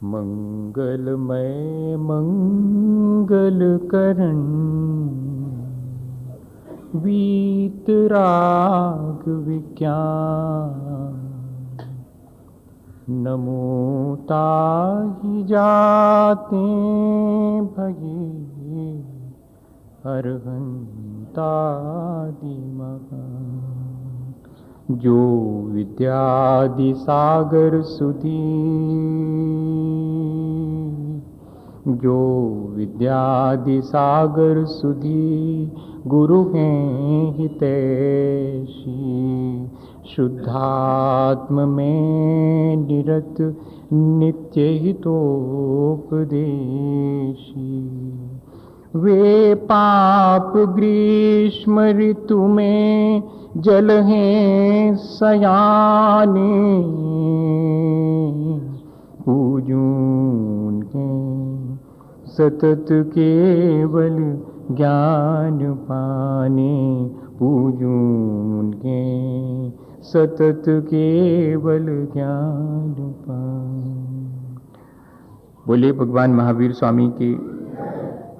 मंगलमय मंगलकरण वीतराग विज्ञान नमो ताहि जाते भगे अरहंतादि महान। जो विद्यादि सागर सुधी जो विद्यादि सागर सुधी गुरु हैं हितैषी शुद्धात्म में निरत नित्य हितोपदेशी। वे पाप ग्रीष्म ऋतु में जल हैं सयाने पूजून के सतत केवल ज्ञान पाने पूजून के सतत केवल ज्ञान पाने। बोले भगवान महावीर स्वामी की,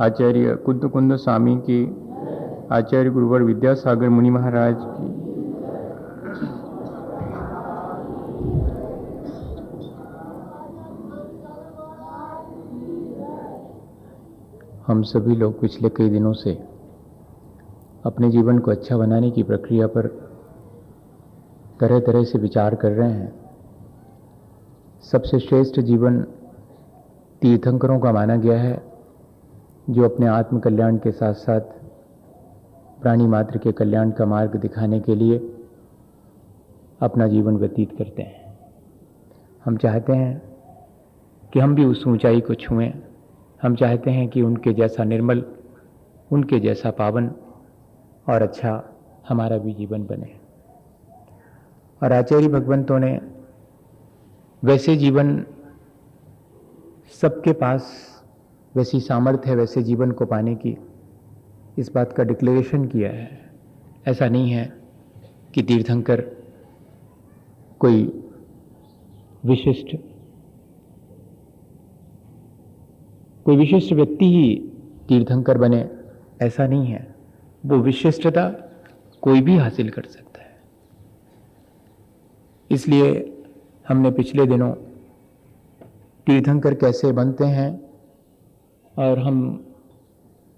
आचार्य कुंद कुंद स्वामी की, आचार्य गुरुवर विद्यासागर मुनि महाराज की। हम सभी लोग पिछले कई दिनों से अपने जीवन को अच्छा बनाने की प्रक्रिया पर तरह तरह से विचार कर रहे हैं। सबसे श्रेष्ठ जीवन तीर्थंकरों का माना गया है, जो अपने आत्म कल्याण के साथ साथ प्राणी मात्र के कल्याण का मार्ग दिखाने के लिए अपना जीवन व्यतीत करते हैं। हम चाहते हैं कि हम भी उस ऊंचाई को छुएं। हम चाहते हैं कि उनके जैसा निर्मल, उनके जैसा पावन और अच्छा हमारा भी जीवन बने। और आचार्य भगवंतों ने वैसे जीवन, सबके पास वैसी सामर्थ्य है वैसे जीवन को पाने की, इस बात का डिक्लेरेशन किया है। ऐसा नहीं है कि तीर्थंकर कोई विशिष्ट व्यक्ति ही तीर्थंकर बने, ऐसा नहीं है। वो विशिष्टता कोई भी हासिल कर सकता है। इसलिए हमने पिछले दिनों तीर्थंकर कैसे बनते हैं और हम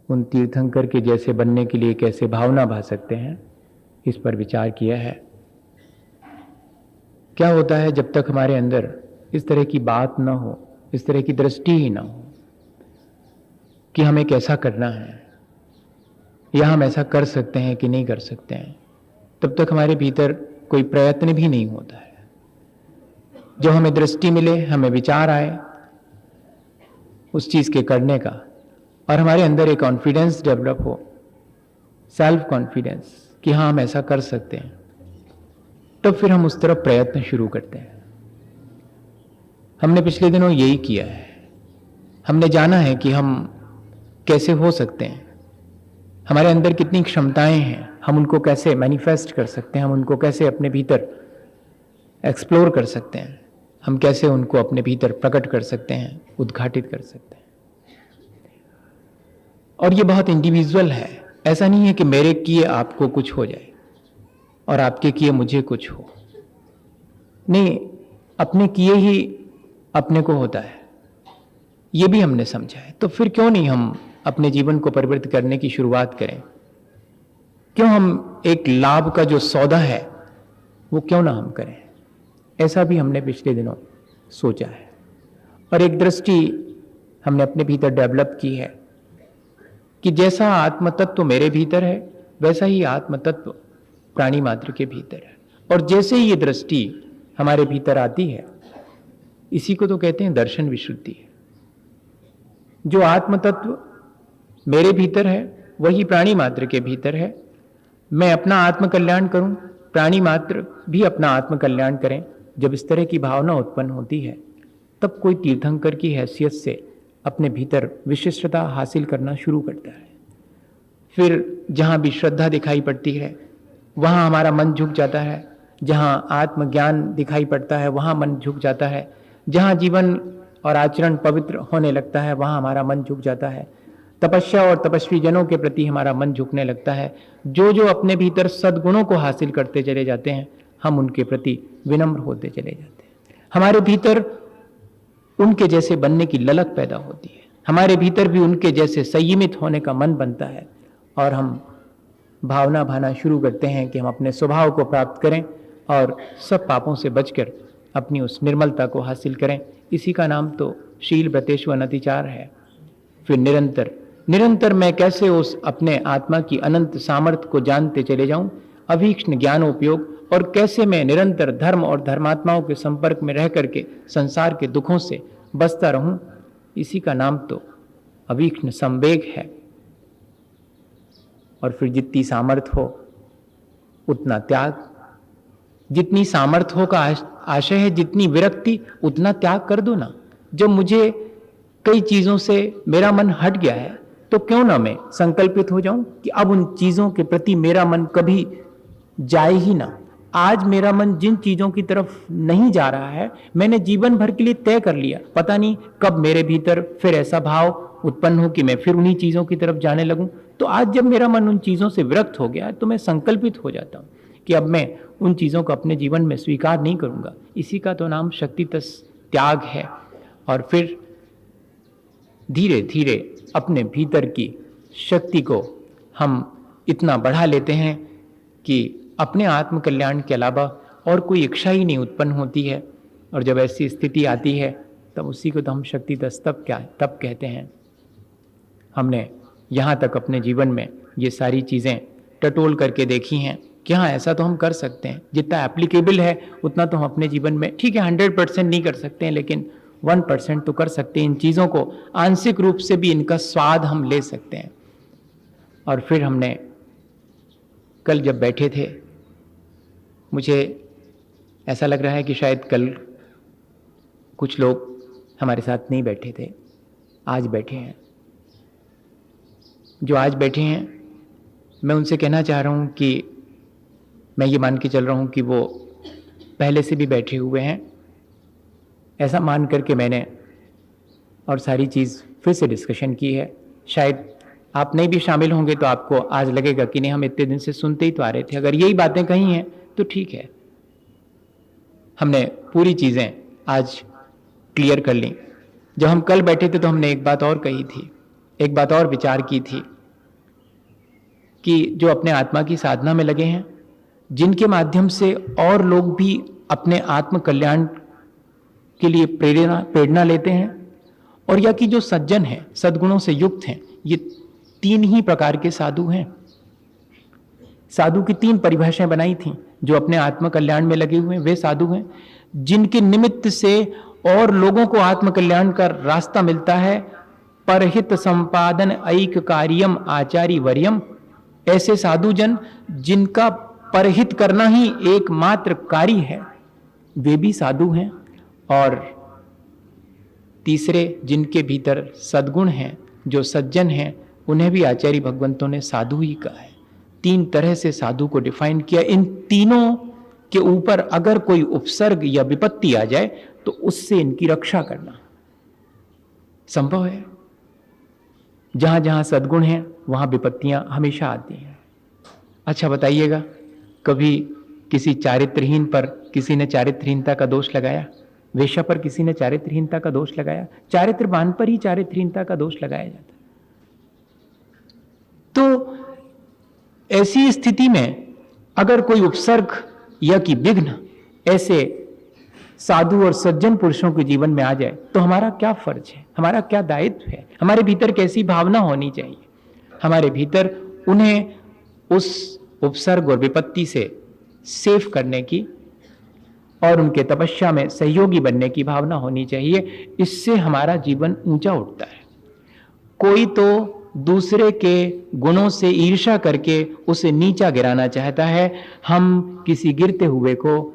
उन तीर्थंकर के जैसे बनने के लिए कैसे भावना भा सकते हैं, इस पर विचार किया है। क्या होता है जब तक हमारे अंदर इस तरह की बात न हो, इस तरह की दृष्टि ही न हो कि हमें कैसा करना है या हम ऐसा कर सकते हैं कि नहीं कर सकते हैं, तब तक हमारे भीतर कोई प्रयत्न भी नहीं होता है। जो हमें दृष्टि मिले, हमें विचार आए उस चीज के करने का, और हमारे अंदर एक कॉन्फिडेंस डेवलप हो, सेल्फ कॉन्फिडेंस कि हाँ हम ऐसा कर सकते हैं, तब फिर हम उस तरफ प्रयत्न शुरू करते हैं। हमने पिछले दिनों यही किया है। हमने जाना है कि हम कैसे हो सकते हैं, हमारे अंदर कितनी क्षमताएं हैं, हम उनको कैसे मैनिफेस्ट कर सकते हैं, हम उनको कैसे अपने भीतर एक्सप्लोर कर सकते हैं, हम कैसे उनको अपने भीतर प्रकट कर सकते हैं, उद्घाटित कर सकते हैं। और ये बहुत इंडिविजुअल है। ऐसा नहीं है कि मेरे किए आपको कुछ हो जाए और आपके किए मुझे कुछ हो। नहीं, अपने किए ही अपने को होता है, ये भी हमने समझा है। तो फिर क्यों नहीं हम अपने जीवन को परिवर्तित करने की शुरुआत करें? क्यों हम एक लाभ का जो सौदा है वो क्यों ना हम करें? ऐसा भी हमने पिछले दिनों सोचा है। और एक दृष्टि हमने अपने भीतर डेवलप की है कि जैसा आत्म तत्व मेरे भीतर है, वैसा ही आत्म तत्व प्राणी मात्र के भीतर है। और जैसे ही ये दृष्टि हमारे भीतर आती है, इसी को तो कहते हैं दर्शन विशुद्धि। जो आत्म तत्व मेरे भीतर है वही प्राणी मात्र के भीतर है। मैं अपना आत्म कल्याण करूं, प्राणी मात्र भी अपना आत्म कल्याण करें। जब इस तरह की भावना उत्पन्न होती है, तब कोई तीर्थंकर की हैसियत से अपने भीतर विशिष्टता हासिल करना शुरू करता है। फिर जहाँ भी श्रद्धा दिखाई पड़ती है वहाँ हमारा मन झुक जाता है, जहाँ आत्मज्ञान दिखाई पड़ता है वहाँ मन झुक जाता है, जहाँ जीवन और आचरण पवित्र होने लगता है वहाँ हमारा मन झुक जाता है, तपस्या और तपस्वी जनों के प्रति हमारा मन झुकने लगता है। जो जो अपने भीतर सद्गुणों को हासिल करते चले जाते हैं हम उनके प्रति विनम्र होते चले जाते हैं। हमारे भीतर उनके जैसे बनने की ललक पैदा होती है, हमारे भीतर भी उनके जैसे संयमित होने का मन बनता है और हम भावना भाना शुरू करते हैं कि हम अपने स्वभाव को प्राप्त करें और सब पापों से बचकर अपनी उस निर्मलता को हासिल करें। इसी का नाम तो शील व्रतेषु अनतिचार है। फिर निरंतर निरंतर मैं कैसे उस अपने आत्मा की अनंत सामर्थ्य को जानते चले जाऊं, अभीक्ष्ण ज्ञानोपयोग, और कैसे मैं निरंतर धर्म और धर्मात्माओं के संपर्क में रह करके संसार के दुखों से बचता रहूं। इसी का नाम तो अभीक्ष्ण संवेग है। और फिर जितनी सामर्थ्य हो उतना त्याग, जितनी सामर्थ्य हो का आशय है, जितनी विरक्ति उतना त्याग कर दो ना। जब मुझे कई चीजों से मेरा मन हट गया है तो क्यों ना मैं संकल्पित हो जाऊं कि अब उन चीजों के प्रति मेरा मन कभी जाए ही ना। आज मेरा मन जिन चीजों की तरफ नहीं जा रहा है मैंने जीवन भर के लिए तय कर लिया, पता नहीं कब मेरे भीतर फिर ऐसा भाव उत्पन्न हो कि मैं फिर उन्हीं चीजों की तरफ जाने लगूं। तो आज जब मेरा मन उन चीजों से विरक्त हो गया तो मैं संकल्पित हो जाता हूं कि अब मैं उन चीजों को अपने जीवन में स्वीकार नहीं करूंगा। इसी का तो नाम शक्तितः त्याग है। और फिर धीरे धीरे अपने भीतर की शक्ति को हम इतना बढ़ा लेते हैं कि अपने आत्म कल्याण के अलावा और कोई इच्छा ही नहीं उत्पन्न होती है। और जब ऐसी स्थिति आती है तब उसी को तो हम शक्तितः तप कहते हैं। हमने यहाँ तक अपने जीवन में ये सारी चीज़ें टटोल करके देखी हैं कि हाँ ऐसा तो हम कर सकते हैं, जितना एप्लीकेबल है उतना तो हम अपने जीवन में, ठीक है 100% नहीं कर सकते हैं लेकिन 1% तो कर सकते हैं। इन चीज़ों को आंशिक रूप से भी इनका स्वाद हम ले सकते हैं। और फिर हमने कल जब बैठे थे मुझे ऐसा लग रहा है कि शायद कल कुछ लोग हमारे साथ नहीं बैठे थे, आज बैठे हैं। जो आज बैठे हैं मैं उनसे कहना चाह रहा हूँ कि मैं ये मान के चल रहा हूँ कि वो पहले से भी बैठे हुए हैं। ऐसा मान करके मैंने और सारी चीज़ फिर से डिस्कशन की है। शायद आप नहीं भी शामिल होंगे तो आपको आज लगेगा कि नहीं हम इतने दिन से सुनते ही तो आ रहे थे, अगर यही बातें कही हैं तो ठीक है। हमने पूरी चीज़ें आज क्लियर कर ली। जब हम कल बैठे थे तो हमने एक बात और कही थी, एक बात और विचार की थी कि जो अपने आत्मा की साधना में लगे हैं, जिनके माध्यम से और लोग भी अपने आत्म कल्याण के लिए प्रेरणा लेते हैं, और या कि जो सज्जन हैं, सद्गुणों से युक्त हैं, ये तीन ही प्रकार के साधु हैं। साधु की तीन परिभाषाएं बनाई थी। जो अपने आत्म कल्याण में लगे हुए हैं वे साधु हैं, जिनके निमित्त से और लोगों को आत्म कल्याण का रास्ता मिलता है। परहित संपादन ऐक कार्यम आचार्य वर्यम, ऐसे साधु जन जिनका परहित करना ही एकमात्र कार्य है, वे भी साधु हैं। और तीसरे जिनके भीतर सद्गुण हैं, जो सज्जन हैं, उन्हें भी आचार्य भगवंतों ने साधु ही कहा है। तीन तरह से साधु को डिफाइन किया। इन तीनों के ऊपर अगर कोई उपसर्ग या विपत्ति आ जाए तो उससे इनकी रक्षा करना संभव है। जहां जहां सद्गुण है वहां विपत्तियां हमेशा आती हैं। अच्छा बताइएगा, कभी किसी चारित्रहीन पर किसी ने चारित्रहीनता का दोष लगाया? वेश्या पर किसी ने चारित्रहीनता का दोष लगाया? चारित्रवान पर ही चारित्रहीनता का दोष लगाया जाता। तो ऐसी स्थिति में अगर कोई उपसर्ग या कि विघ्न ऐसे साधु और सज्जन पुरुषों के जीवन में आ जाए तो हमारा क्या फर्ज है, हमारा क्या दायित्व है, हमारे भीतर कैसी भावना होनी चाहिए? हमारे भीतर उन्हें उस उपसर्ग और विपत्ति से सेफ करने की और उनके तपस्या में सहयोगी बनने की भावना होनी चाहिए। इससे हमारा जीवन ऊंचा उठता है। कोई तो दूसरे के गुणों से ईर्ष्या करके उसे नीचा गिराना चाहता है, हम किसी गिरते हुए को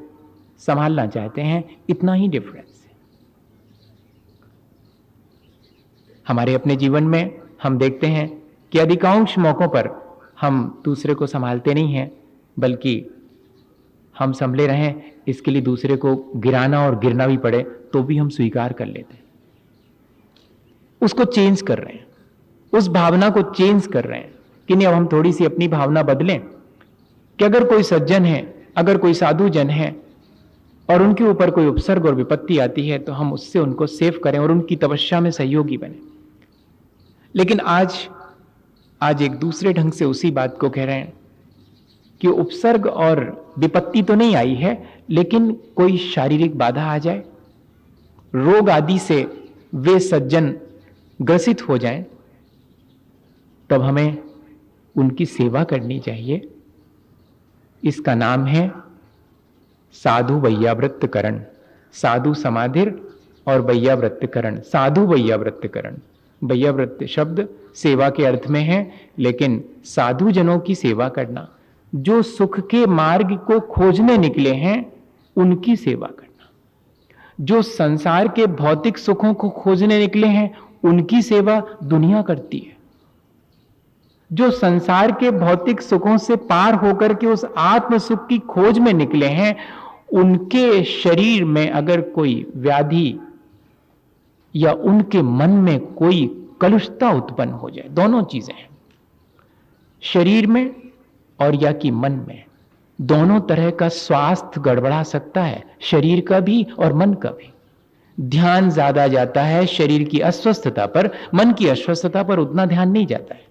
संभालना चाहते हैं। इतना ही डिफरेंस है। हमारे अपने जीवन में हम देखते हैं कि अधिकांश मौकों पर हम दूसरे को संभालते नहीं हैं, बल्कि हम संभले रहें, इसके लिए दूसरे को गिराना और गिरना भी पड़े तो भी हम स्वीकार कर लेते हैं। उसको चेंज कर रहे हैं, उस भावना को चेंज कर रहे हैं कि नहीं, अब हम थोड़ी सी अपनी भावना बदलें कि अगर कोई सज्जन है, अगर कोई साधु जन है और उनके ऊपर कोई उपसर्ग और विपत्ति आती है तो हम उससे उनको सेव करें और उनकी तपस्या में सहयोगी बने। लेकिन आज एक दूसरे ढंग से उसी बात को कह रहे हैं कि उपसर्ग और विपत्ति तो नहीं आई है, लेकिन कोई शारीरिक बाधा आ जाए, रोग आदि से वे सज्जन ग्रसित हो जाएं, तब हमें उनकी सेवा करनी चाहिए। इसका नाम है साधु वैयावृत्त करण। साधु समाधिर और वैयावृत्त करण। साधु वैयावृत्त करण, वैयावृत्त शब्द सेवा के अर्थ में है, लेकिन साधु जनों की सेवा करना, जो सुख के मार्ग को खोजने निकले हैं उनकी सेवा करना, जो संसार के भौतिक सुखों को खोजने निकले हैं उनकी सेवा दुनिया करती है। जो संसार के भौतिक सुखों से पार होकर के उस आत्म सुख की खोज में निकले हैं, उनके शरीर में अगर कोई व्याधि या उनके मन में कोई कलुषता उत्पन्न हो जाए, दोनों चीजें हैं, शरीर में और या कि मन में, दोनों तरह का स्वास्थ्य गड़बड़ा सकता है, शरीर का भी और मन का भी। ध्यान ज्यादा जाता है शरीर की अस्वस्थता पर, मन की अस्वस्थता पर उतना ध्यान नहीं जाता है।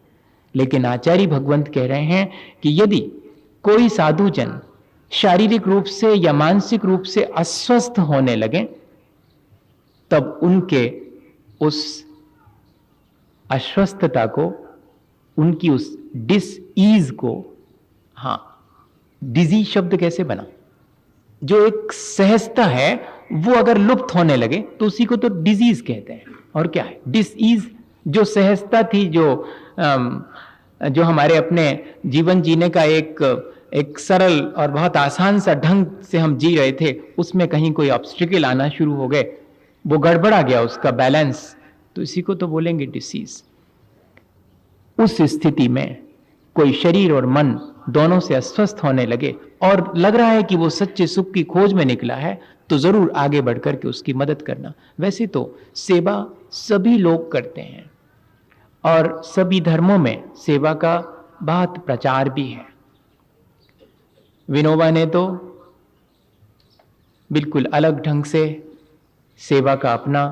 लेकिन आचार्य भगवंत कह रहे हैं कि यदि कोई साधु जन शारीरिक रूप से या मानसिक रूप से अस्वस्थ होने लगे, तब उनके उस अस्वस्थता को, उनकी उस डिसईज को, हाँ, डिजीज शब्द कैसे बना, जो एक सहजता है वो अगर लुप्त होने लगे तो उसी को तो डिजीज कहते हैं। और क्या है डिसईज? जो सहजता थी, जो हमारे अपने जीवन जीने का एक सरल और बहुत आसान सा ढंग से हम जी रहे थे, उसमें कहीं कोई ऑब्स्टिकल आना शुरू हो गए, वो गड़बड़ा गया उसका बैलेंस, तो इसी को तो बोलेंगे डिसीज। उस स्थिति में कोई शरीर और मन दोनों से अस्वस्थ होने लगे और लग रहा है कि वो सच्चे सुख की खोज में निकला है, तो जरूर आगे बढ़कर के उसकी मदद करना। वैसे तो सेवा सभी लोग करते हैं और सभी धर्मों में सेवा का बहुत प्रचार भी है। विनोबा ने तो बिल्कुल अलग ढंग से सेवा का अपना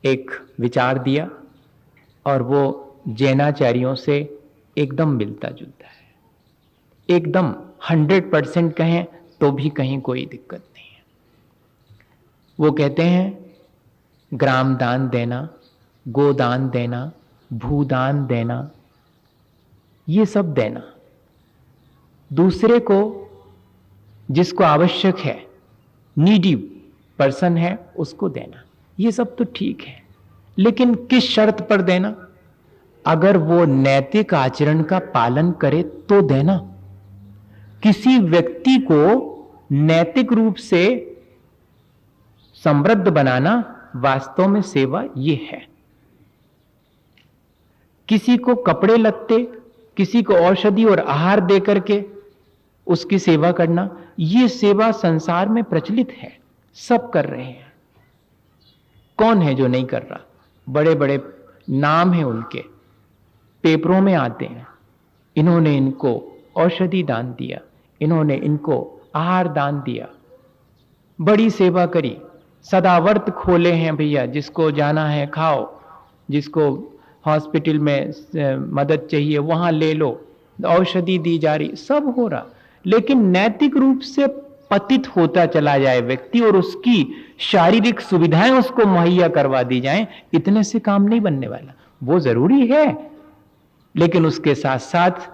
एक विचार दिया और वो जैनाचार्यों से एकदम मिलता जुलता है, एकदम 100% कहें तो भी कहीं कोई दिक्कत नहीं है। वो कहते हैं ग्राम दान देना, गोदान देना, भूदान देना, ये सब देना, दूसरे को जिसको आवश्यक है, नीडी पर्सन है, उसको देना, ये सब तो ठीक है, लेकिन किस शर्त पर देना? अगर वो नैतिक आचरण का पालन करे तो देना। किसी व्यक्ति को नैतिक रूप से समृद्ध बनाना वास्तव में सेवा ये है। किसी को कपड़े लत्ते, किसी को औषधि और आहार दे करके उसकी सेवा करना, ये सेवा संसार में प्रचलित है, सब कर रहे हैं। कौन है जो नहीं कर रहा? बड़े बड़े नाम हैं उनके, पेपरों में आते हैं, इन्होंने इनको औषधि दान दिया, इन्होंने इनको आहार दान दिया, बड़ी सेवा करी, सदावर्त खोले हैं भैया, जिसको जाना है खाओ, जिसको हॉस्पिटल में मदद चाहिए वहां ले लो, औषधि दी जा रही, सब हो रहा। लेकिन नैतिक रूप से पतित होता चला जाए व्यक्ति और उसकी शारीरिक सुविधाएं उसको मुहैया करवा दी जाएं, इतने से काम नहीं बनने वाला। वो जरूरी है, लेकिन उसके साथ साथ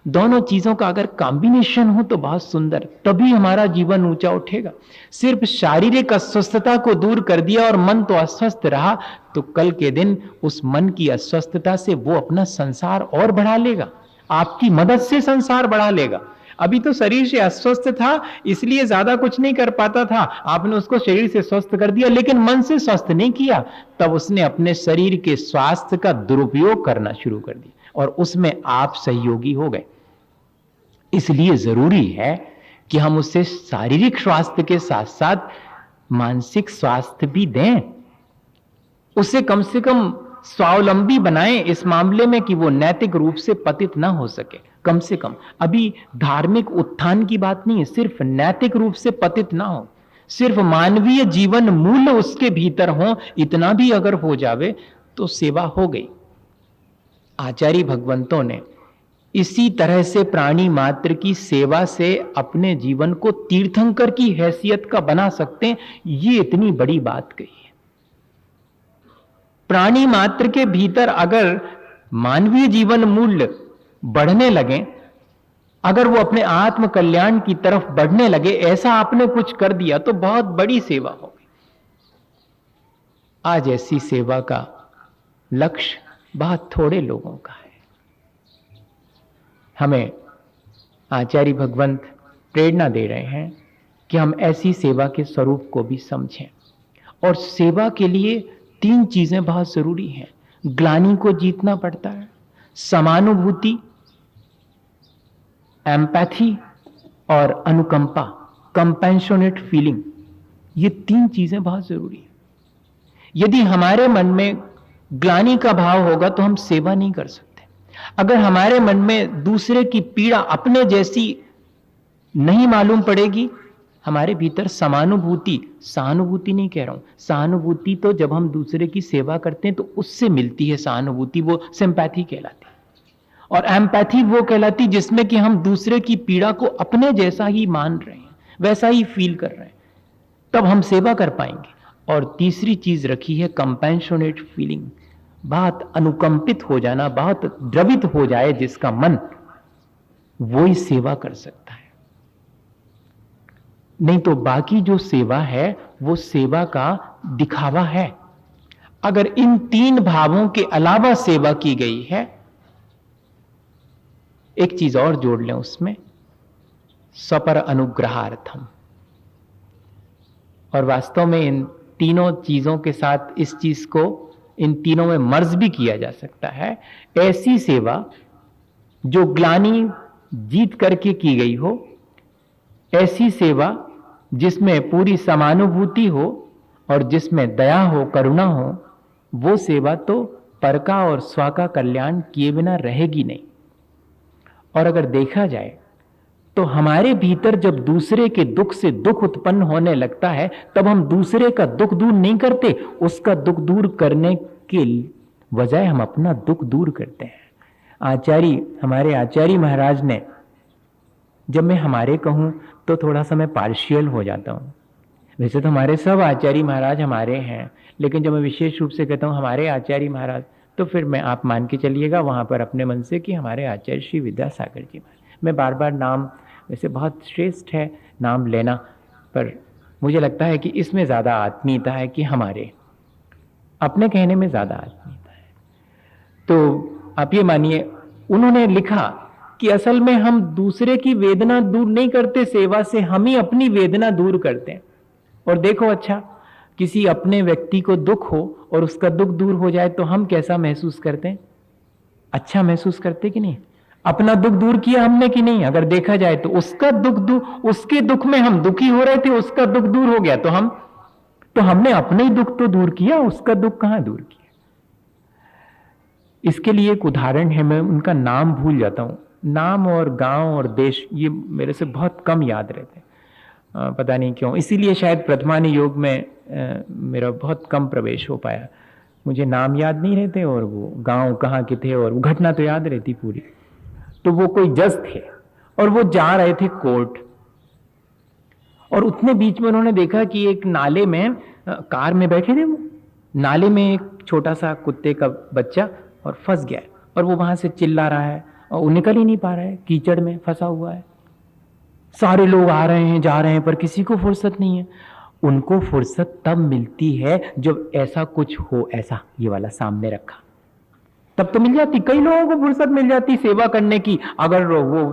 दोनों चीजों का अगर कॉम्बिनेशन हो तो बहुत सुंदर, तभी हमारा जीवन ऊंचा उठेगा। सिर्फ शारीरिक अस्वस्थता को दूर कर दिया और मन तो अस्वस्थ रहा, तो कल के दिन उस मन की अस्वस्थता से वो अपना संसार और बढ़ा लेगा, आपकी मदद से संसार बढ़ा लेगा। अभी तो शरीर से अस्वस्थ था, इसलिए ज्यादा कुछ नहीं कर पाता था, आपने उसको शरीर से स्वस्थ कर दिया, लेकिन मन से स्वस्थ नहीं किया, तब उसने अपने शरीर के स्वास्थ्य का दुरुपयोग करना शुरू कर दिया। और उसमें आप सहयोगी हो गए। इसलिए जरूरी है कि हम उसे शारीरिक स्वास्थ्य के साथ साथ मानसिक स्वास्थ्य भी दें, उसे कम से कम स्वावलंबी बनाएं इस मामले में कि वो नैतिक रूप से पतित ना हो सके। कम से कम अभी धार्मिक उत्थान की बात नहीं है, सिर्फ नैतिक रूप से पतित ना हो, सिर्फ मानवीय जीवन मूल्य उसके भीतर हो, इतना भी अगर हो जावे तो सेवा हो गई। आचार्य भगवंतों ने इसी तरह से प्राणी मात्र की सेवा से अपने जीवन को तीर्थंकर की हैसियत का बना सकते हैं, ये इतनी बड़ी बात कही है। प्राणी मात्र के भीतर अगर मानवीय जीवन मूल्य बढ़ने लगे, अगर वो अपने आत्म कल्याण की तरफ बढ़ने लगे, ऐसा आपने कुछ कर दिया तो बहुत बड़ी सेवा होगी। आज ऐसी सेवा का लक्ष्य बहुत थोड़े लोगों का है। हमें आचार्य भगवंत प्रेरणा दे रहे हैं कि हम ऐसी सेवा के स्वरूप को भी समझें। और सेवा के लिए 3 चीजें बहुत जरूरी हैं। ग्लानि को जीतना पड़ता है, समानुभूति, एम्पैथी और अनुकंपा, कंपेंशनेट फीलिंग, ये 3 चीजें बहुत जरूरी हैं। यदि हमारे मन में ग्लानि का भाव होगा तो हम सेवा नहीं कर सकते। अगर हमारे मन में दूसरे की पीड़ा अपने जैसी नहीं मालूम पड़ेगी, हमारे भीतर समानुभूति, सहानुभूति नहीं कह रहा हूं, सहानुभूति तो जब हम दूसरे की सेवा करते हैं तो उससे मिलती है सहानुभूति, वो सिंपैथी कहलाती है। और एम्पैथी वो कहलाती जिसमें कि हम दूसरे की पीड़ा को अपने जैसा ही मान रहे हैं, वैसा ही फील कर रहे हैं, तब हम सेवा कर पाएंगे। और तीसरी चीज रखी है कंपेंशनेट फीलिंग, बहुत अनुकंपित हो जाना, बहुत द्रवित हो जाए जिसका मन, वो ही सेवा कर सकता है। नहीं तो बाकी जो सेवा है वो सेवा का दिखावा है। अगर इन 3 भावों के अलावा सेवा की गई है, एक चीज और जोड़ लें उसमें, स्वपर अनुग्रहार्थम। और वास्तव में इन तीनों चीजों के साथ इस चीज को इन तीनों में मर्ज भी किया जा सकता है। ऐसी सेवा जो ग्लानि जीत करके की गई हो, ऐसी सेवा जिसमें पूरी समानुभूति हो और जिसमें दया हो, करुणा हो, वो सेवा तो पर का और स्व का कल्याण किए बिना रहेगी नहीं। और अगर देखा जाए तो हमारे भीतर जब दूसरे के दुख से दुख उत्पन्न होने लगता है, तब हम दूसरे का दुख दूर नहीं करते, उसका दुख दूर करने के बजाय हम अपना दुख दूर करते हैं। हमारे आचार्य महाराज ने, जब मैं हमारे कहूं तो थोड़ा सा मैं पार्शियल हो जाता हूं, वैसे तो हमारे सब आचार्य महाराज हमारे हैं, लेकिन जब मैं विशेष रूप से कहता हूं हमारे आचार्य महाराज, तो फिर मैं, आप मान के चलिएगा वहां पर अपने मन से कि हमारे आचार्य श्री विद्यासागर जी महाराज। मैं बार बार नाम, वैसे बहुत श्रेष्ठ है नाम लेना, पर मुझे लगता है कि इसमें ज्यादा आत्मीयता है कि हमारे अपने कहने में ज्यादा आत्मीयता है। तो आप ये मानिए, उन्होंने लिखा कि असल में हम दूसरे की वेदना दूर नहीं करते सेवा से, हम ही अपनी वेदना दूर करते हैं। और देखो, अच्छा, किसी अपने व्यक्ति को दुख हो और उसका दुख दूर हो जाए तो हम कैसा महसूस करते हैं? अच्छा महसूस करते कि नहीं? अपना दुख दूर किया हमने कि नहीं? अगर देखा जाए तो उसका उसके दुख में हम दुखी हो रहे थे, उसका दुख दूर हो गया तो हमने अपने ही दुख तो दूर किया, उसका दुख कहां दूर किया। इसके लिए एक उदाहरण है, मैं उनका नाम भूल जाता हूं, नाम और गांव और देश ये मेरे से बहुत कम याद रहते हैं, पता नहीं क्यों, इसीलिए शायद प्रथमानि योग में मेरा बहुत कम प्रवेश हो पाया। मुझे नाम याद नहीं रहते और वो गांव कहाँ के थे और वो घटना तो याद रहती पूरी। तो वो कोई जज थे और वो जा रहे थे कोर्ट, और उतने बीच में उन्होंने देखा कि एक नाले में, कार में बैठे थे वो, नाले में एक छोटा सा कुत्ते का बच्चा और फंस गया है, और वो वहां से चिल्ला रहा है और वो निकल ही नहीं पा रहा है, कीचड़ में फंसा हुआ है। सारे लोग आ रहे हैं जा रहे हैं पर किसी को फुर्सत नहीं है। उनको फुर्सत तब मिलती है जब ऐसा कुछ हो, ऐसा ये वाला सामने रखा, तब तो मिल जाती। कई लोगों को फुर्सत मिल जाती सेवा करने की, अगर वो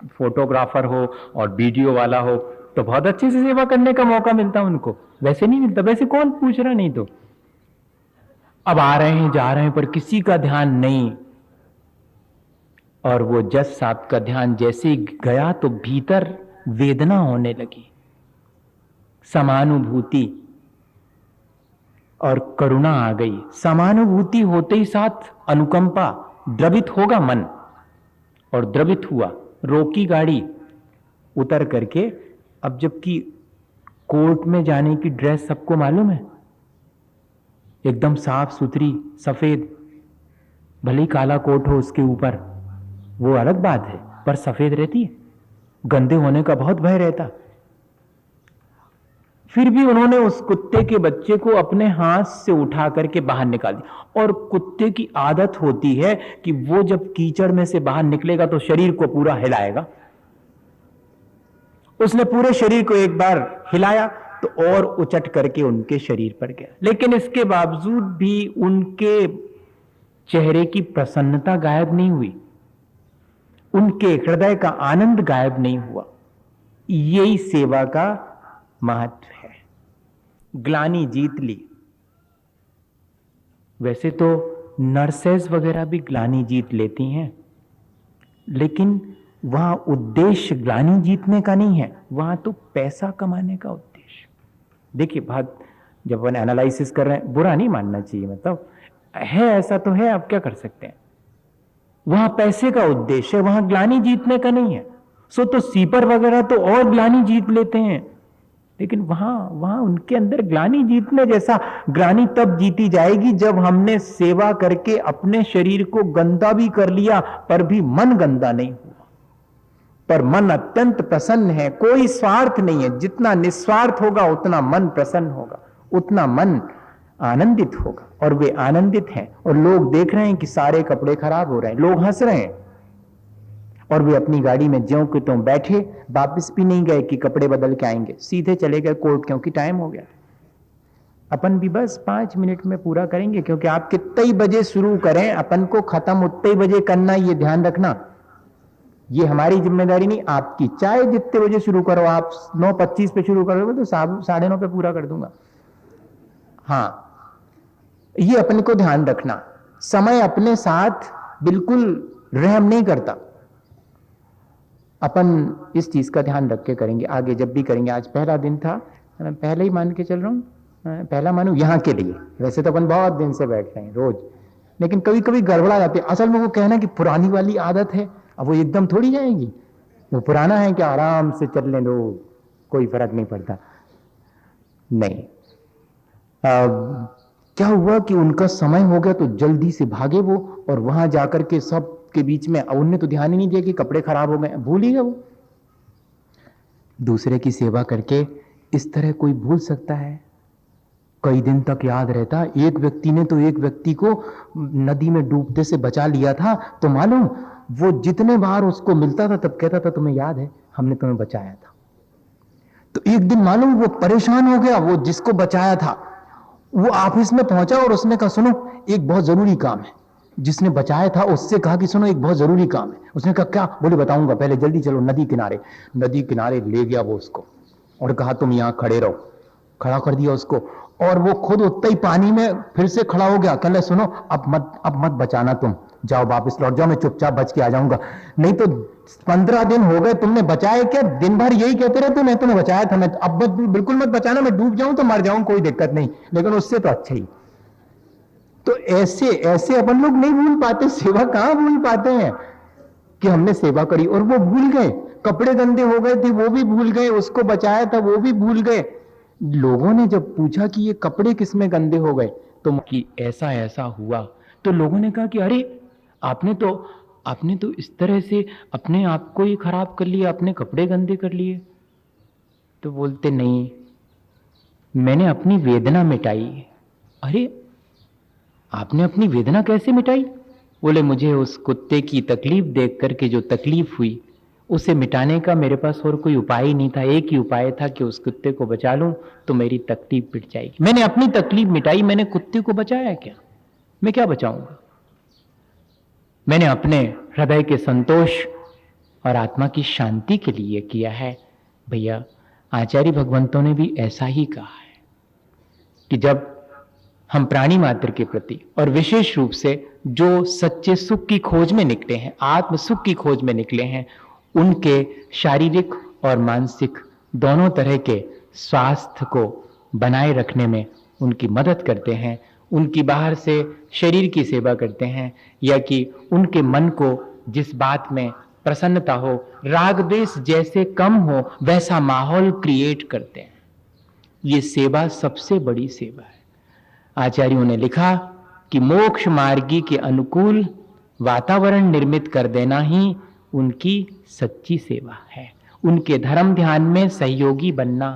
फोटोग्राफर हो और वीडियो वाला हो तो बहुत अच्छे से सेवा करने का मौका मिलता उनको, वैसे नहीं मिलता। वैसे कौन पूछ रहा, नहीं तो अब आ रहे हैं जा रहे हैं पर किसी का ध्यान नहीं। और वो जज साहब का ध्यान जैसे ही गया तो भीतर वेदना होने लगी, समानुभूति और करुणा आ गई। समानुभूति होते ही साथ अनुकंपा, द्रवित होगा मन, और द्रवित हुआ। रोकी गाड़ी, उतर करके, अब जबकि कोर्ट में जाने की ड्रेस सबको मालूम है, एकदम साफ सुथरी सफेद, भले ही काला कोट हो उसके ऊपर, वो अलग बात है, पर सफेद रहती है, गंदे होने का बहुत भय रहता। फिर भी उन्होंने उस कुत्ते के बच्चे को अपने हाथ से उठा करके बाहर निकाल दिया। और कुत्ते की आदत होती है कि वो जब कीचड़ में से बाहर निकलेगा तो शरीर को पूरा हिलाएगा। उसने पूरे शरीर को एक बार हिलाया तो और उचट करके उनके शरीर पर गया। लेकिन इसके बावजूद भी उनके चेहरे की प्रसन्नता गायब नहीं हुई, उनके हृदय का आनंद गायब नहीं हुआ। यही सेवा का महत्व है। ग्लानि जीत ली। वैसे तो नर्सेज वगैरह भी ग्लानि जीत लेती हैं, लेकिन वहां उद्देश्य ग्लानि जीतने का नहीं है, वहां तो पैसा कमाने का उद्देश्य। देखिए बात जब अपन एनालिसिस कर रहे हैं, बुरा नहीं मानना चाहिए, मतलब है ऐसा तो है, आप क्या कर सकते हैं। वहां पैसे का उद्देश्य है, वहां ग्लानि जीतने का नहीं है। सो तो सीपर वगैरह तो और ग्लानि जीत लेते हैं, लेकिन वहां उनके अंदर ग्लानि जीतने जैसा, ग्लानि तब जीती जाएगी जब हमने सेवा करके अपने शरीर को गंदा भी कर लिया पर भी मन गंदा नहीं हुआ, पर मन अत्यंत प्रसन्न है, कोई स्वार्थ नहीं है। जितना निस्वार्थ होगा उतना मन प्रसन्न होगा, उतना मन आनंदित होगा। और वे आनंदित हैं, और लोग देख रहे हैं कि सारे कपड़े खराब हो रहे हैं, लोग हंस रहे हैं, और वे अपनी गाड़ी में ज्यों के त्यों बैठे, वापस भी नहीं गए कि कपड़े बदल के आएंगे, सीधे चले गए कोर्ट, क्योंकि टाइम हो गया। अपन भी बस 5 मिनट में पूरा करेंगे, क्योंकि आप कितने ही बजे शुरू करें, अपन को खत्म उतने ही बजे करना, ये ध्यान रखना। ये हमारी जिम्मेदारी नहीं, आपकी। चाहे जितने बजे शुरू करो, आप 9:25 पे शुरू करोगे तो 9:30 पे पूरा कर दूंगा। हाँ, ये अपने को ध्यान रखना। समय अपने साथ बिल्कुल रहम नहीं करता। अपन इस चीज का ध्यान रख के करेंगे, आगे जब भी करेंगे। आज पहला दिन था, मैं पहले ही मान के चल रहा हूँ, पहला मानू यहाँ के लिए। वैसे तो अपन बहुत दिन से बैठ रहे हैं रोज, लेकिन कभी कभी गड़बड़ा जाती है। असल में वो कहना कि पुरानी वाली आदत है, अब वो एकदम थोड़ी जाएगी। वो पुराना है कि आराम से चलने दो, कोई फर्क नहीं पड़ता। नहीं, क्या हुआ कि उनका समय हो गया तो जल्दी से भागे वो, और वहां जाकर के सब के बीच में, उनने तो ध्यान ही नहीं दिया कि कपड़े खराब हो गए, भूल ही गया वो। दूसरे की सेवा करके इस तरह कोई भूल सकता है? कई दिन तक याद रहता। एक व्यक्ति ने तो एक व्यक्ति को नदी में डूबते से बचा लिया था, तो मालूम वो जितने बार उसको मिलता था तब कहता था, तुम्हें याद है हमने तुम्हें बचाया था। तो एक दिन मालूम वो परेशान हो गया, वो जिसको बचाया था। वो ऑफिस में पहुंचा और उसने कहा, सुनो एक बहुत जरूरी काम है। जिसने बचाया था उससे कहा कि सुनो एक बहुत जरूरी काम है। उसने कहा क्या? बोले बताऊंगा, पहले जल्दी चलो नदी किनारे। नदी किनारे ले गया वो उसको और कहा तुम यहां खड़े रहो। खड़ा कर दिया उसको, और वो खुद उतना ही पानी में फिर से खड़ा हो गया। कहले सुनो अब मत बचाना, तुम जाओ वापस लौट जाओ, मैं चुपचाप बच के आ जाऊंगा। नहीं तो 15 दिन हो गए तुमने बचाए क्या? दिन भर यही कहते रहते, मैं तुम्हें बचाया था, मैं अब बिल्कुल मत बचाना, मैं डूब जाऊं तो मर जाऊं, कोई दिक्कत नहीं, लेकिन उससे तो अच्छा ही। तो ऐसे अपन लोग नहीं भूल पाते, सेवा कहां भूल पाते हैं कि हमने सेवा करी और वो भूल गए। कपड़े गंदे हो गए थे वो भी भूल गए, उसको बचाया था वो भी भूल गए। लोगों ने जब पूछा कि ये कपड़े किसमें गंदे हो गए तो कि ऐसा ऐसा हुआ, तो लोगों ने कहा कि अरे आपने तो इस तरह से अपने आप को ही खराब कर लिया, अपने कपड़े गंदे कर लिए। तो बोलते नहीं, मैंने अपनी वेदना मिटाई। अरे आपने अपनी वेदना कैसे मिटाई? बोले मुझे उस कुत्ते की तकलीफ देख करके जो तकलीफ हुई उसे मिटाने का मेरे पास और कोई उपाय ही नहीं था। एक ही उपाय था कि उस कुत्ते को बचा लूं तो मेरी तकलीफ मिट जाएगी। मैंने अपनी तकलीफ मिटाई, मैंने कुत्ते को बचाया क्या? मैं क्या बचाऊंगा? मैंने अपने हृदय के संतोष और आत्मा की शांति के लिए किया है। भैया आचार्य भगवंतों ने भी ऐसा ही कहा है कि जब हम प्राणी मात्र के प्रति और विशेष रूप से जो सच्चे सुख की खोज में निकले हैं, आत्म सुख की खोज में निकले हैं, उनके शारीरिक और मानसिक दोनों तरह के स्वास्थ्य को बनाए रखने में उनकी मदद करते हैं, उनकी बाहर से शरीर की सेवा करते हैं, या कि उनके मन को जिस बात में प्रसन्नता हो, राग द्वेष जैसे कम हो, वैसा माहौल क्रिएट करते हैं। ये सेवा सबसे बड़ी सेवा है। आचार्यों ने लिखा कि मोक्ष मार्गी के अनुकूल वातावरण निर्मित कर देना ही उनकी सच्ची सेवा है। उनके धर्म ध्यान में सहयोगी बनना।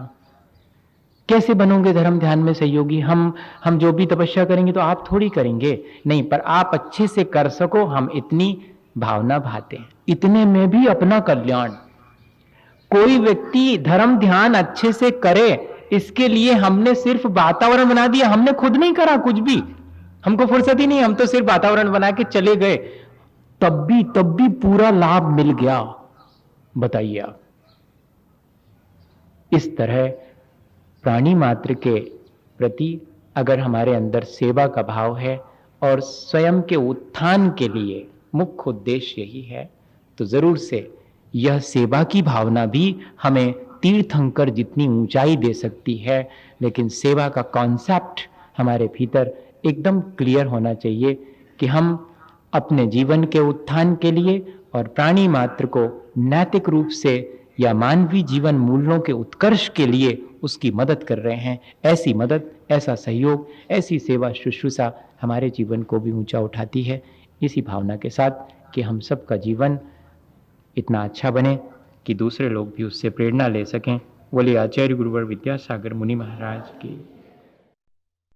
कैसे बनोगे धर्म ध्यान में सहयोगी? हम जो भी तपस्या करेंगे तो आप थोड़ी करेंगे, नहीं, पर आप अच्छे से कर सको, हम इतनी भावना भाते हैं, इतने में भी अपना कल्याण। कोई व्यक्ति धर्म ध्यान अच्छे से करे, इसके लिए हमने सिर्फ वातावरण बना दिया, हमने खुद नहीं करा कुछ भी, हमको फुर्सत ही नहीं, हम तो सिर्फ वातावरण बना के चले गए, तब भी पूरा लाभ मिल गया। बताइए आप। इस तरह प्राणी मात्र के प्रति अगर हमारे अंदर सेवा का भाव है और स्वयं के उत्थान के लिए मुख्य उद्देश्य यही है, तो जरूर से यह सेवा की भावना भी हमें तीर्थंकर जितनी ऊंचाई दे सकती है। लेकिन सेवा का कॉन्सेप्ट हमारे भीतर एकदम क्लियर होना चाहिए कि हम अपने जीवन के उत्थान के लिए और प्राणी मात्र को नैतिक रूप से या मानवीय जीवन मूल्यों के उत्कर्ष के लिए उसकी मदद कर रहे हैं। ऐसी मदद, ऐसा सहयोग, ऐसी सेवा शुश्रूषा हमारे जीवन को भी ऊंचा उठाती है। इसी भावना के साथ कि हम सबका जीवन इतना अच्छा बने कि दूसरे लोग भी उससे प्रेरणा ले सकें। बोले आचार्य गुरुवर विद्यासागर मुनि महाराज की।